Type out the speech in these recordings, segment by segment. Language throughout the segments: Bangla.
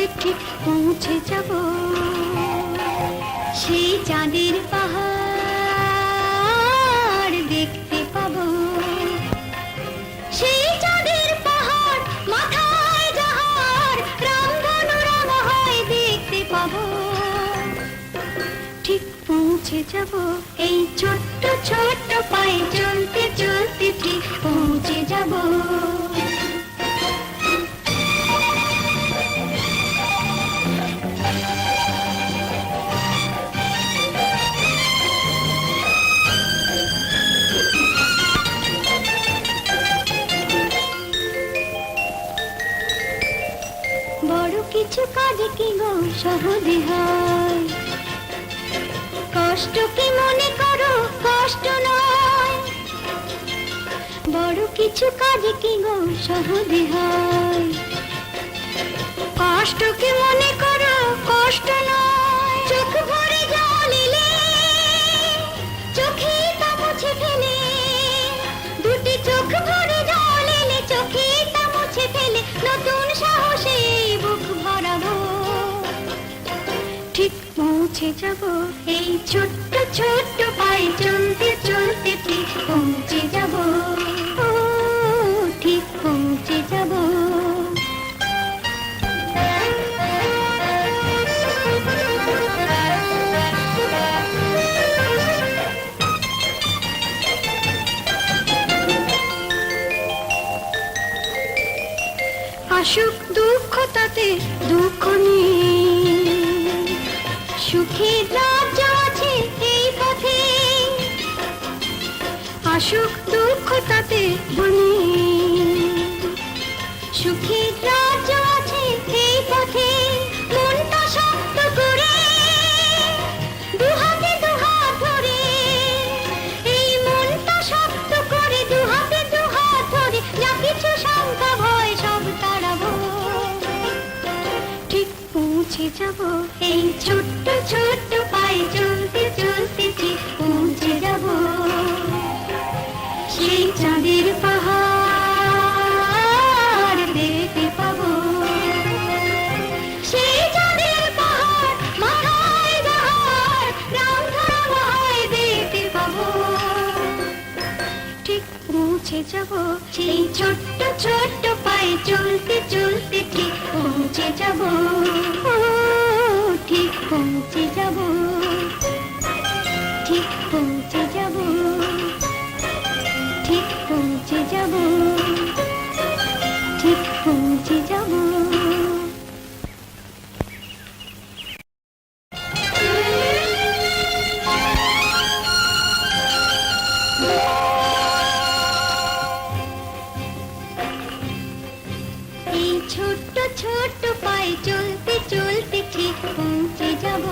চলতে ঠিক পৌঁছে যাব সেই চাঁদের পাহাড় দেখতে পাবো। সেই চাঁদের পাহাড় মাথায় যাহার রামধনু রাম হয় দেখতে পাবো। ঠিক পৌঁছে যাব এই ছোট্ট ছোট্ট পায়ে চলতে চলতে ঠিক পৌঁছে যাব। বড় কিছু কাজে কি গো সহজে হয়, কষ্ট কি মনে করো কষ্ট নয়। বড় কিছু কাজে কি গো সহজে হয়, কষ্ট কি মনে করো কষ্ট নয়। চোখ ভরে জল এলে চোখে তা মুছে ফেলে, দুটি চোখ ভরে জল এলে চোখে তা মুছে ফেলে নতুন সাহসে বুক ভরাবো। ঠিক পৌঁছে যাব এই ছোট্ট ছোট্ট পায়ে চলতে চলতে ঠিক পৌঁছে যাব। ও ঠিক পৌঁছে যাব। আসুক দুঃখ তাতে দুঃখ নেই, সুখের রাজ্য আছে এই পথে। আসুক দুঃখ তাতে বলি, সুখের রাজ্য আছে এই পথে। মনটা শক্ত করে দুহাতে দুহাত ধরে, এই মনটা শক্ত করে দুহাতে দুহাত ধরে যা কিছু শঙ্কা ভয় সব তাড়াবো। ঠিক পৌঁছে যাব এই ছোট্ট ছোট্ট পায়ে চলতে চলতে ঠিক পৌঁছে যাব সেই চাঁদের পাহাড় দেখতে পাবো। সেই চাঁদের পাহাড় মাথায় যাহার রামধনু হয় দেখতে পাবো। ঠিক পৌঁছে যাব সেই ছোট্ট ছোট্ট পায়ে চলতে চলতে ঠিক পৌঁছে যাব। ও ঠিক পৌঁছে যাব, ঠিক পৌঁছে যাব, ঠিক পৌঁছে যাব, ঠিক পৌঁছে যাব। এই ছোট্ট ছোট্ট পায়ে চলতে চলতে ঠিক পৌঁছে যাব।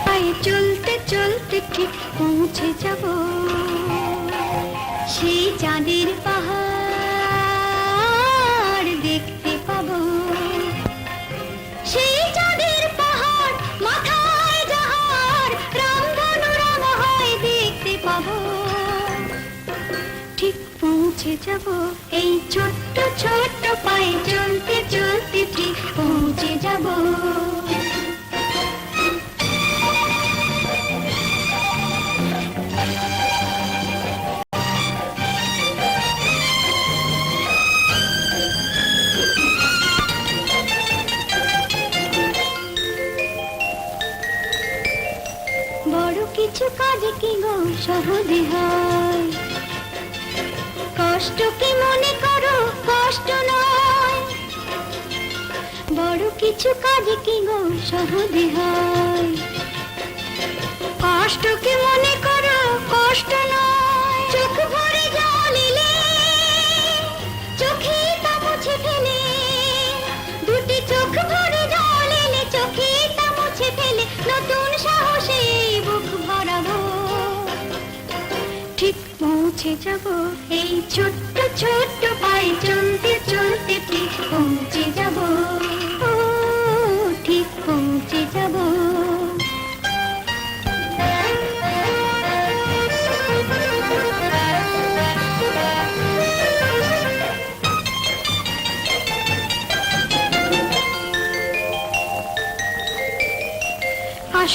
পায়ে চলতে চলতে ঠিক পৌঁছে যাব সেই চাঁদের পাহাড় দেখতে পাবো। সেই চাঁদের পাহাড় মাথায় যাহার রামধনু রাম হয় দেখতে পাবো। ঠিক পৌঁছে যাব এই ছোট্ট ছোট্ট পায়ে চলতে চলতে ঠিক পৌঁছে যাব। বড় কিছু কাজে কি গো সহজে হয়, কষ্ট কি মনে করো কষ্ট নয়। বড় কিছু কাজে কি গো সহজে হয়, কষ্ট কি মনে করো কষ্ট নয়। চোখ ভরে জল এলে চোখে তা মুছে ফেলে, দুটি চোখ ভরে জল এলে চোখে তা মুছে ফেলে নতুন সাহসে বুক ভরাবো। ঠিক পৌঁছে যাব এই ছোট্ট ছোট্ট পায়ে চলতে চলতে ঠিক পৌঁছে যাব। ও ঠিক পৌঁছে যাব।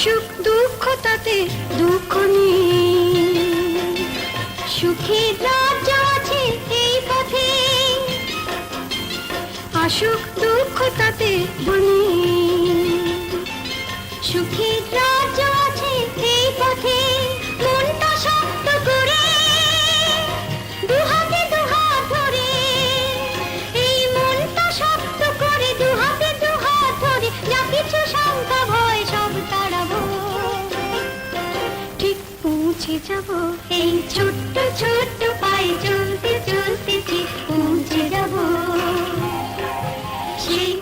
সুখ দুঃখ তাতে দুঃখ নেই, সুখের রাজ্য আছে এই পথে, আসুক দুঃখ তাতে বলি, সুখের রাজ্য আছে এই পথে। মনটা শক্ত করে দুহাতে দুহাত ধরে, এই মনটা শক্ত করে দুহাতে দুহাত ধরে, যা কিছু শঙ্কা ভয় সব তাড়াবো, ঠিক পৌঁছে যাব এই ছোট্ট ছোট্ট পায়ে চলতে চলতে, ঠিক পৌঁছে যাব সেই